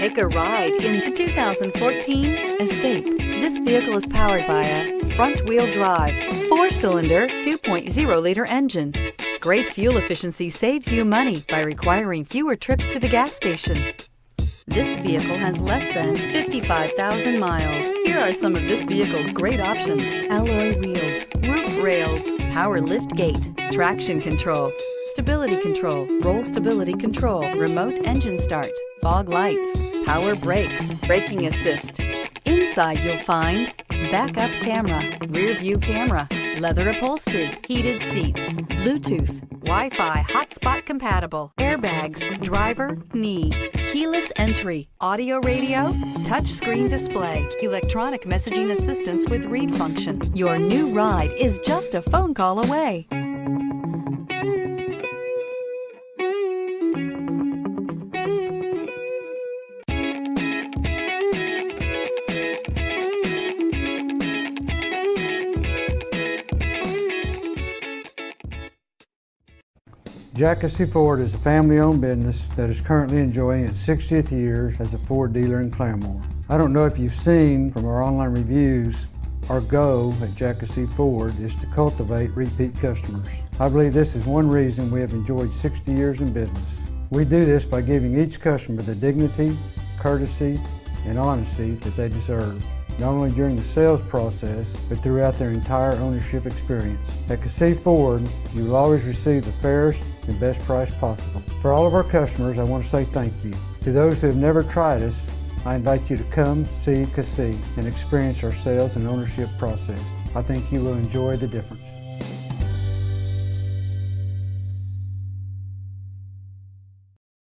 Take a ride in the 2014 Escape. This vehicle is powered by a front-wheel drive, 4-cylinder, 2.0-liter engine. Great fuel efficiency saves you money by requiring fewer trips to the gas station. This vehicle has less than 55,000 miles. Here are some of this vehicle's great options: alloy wheels, roof rails, power lift gate, traction control, stability control, roll stability control, remote engine start, fog lights, power brakes, braking assist. Inside you'll find backup camera, rear view camera, leather upholstery, heated seats, Bluetooth, Wi-Fi hotspot compatible, airbags, driver, knee, keyless entry, audio radio, touchscreen display, electronic messaging assistance with read function. Your new ride is just a phone call away. Kissee Ford is a family-owned business that is currently enjoying its 60th year as a Ford dealer in Claremore. I don't know if you've seen from our online reviews, our goal at Kissee Ford is to cultivate repeat customers. I believe this is one reason we have enjoyed 60 years in business. We do this by giving each customer the dignity, courtesy, and honesty that they deserve, not only during the sales process, but throughout their entire ownership experience. At Kissee Ford, you will always receive the fairest and best price possible. For all of our customers, I want to say thank you. To those who have never tried us, I invite you to come see Kissee and experience our sales and ownership process. I think you will enjoy the difference.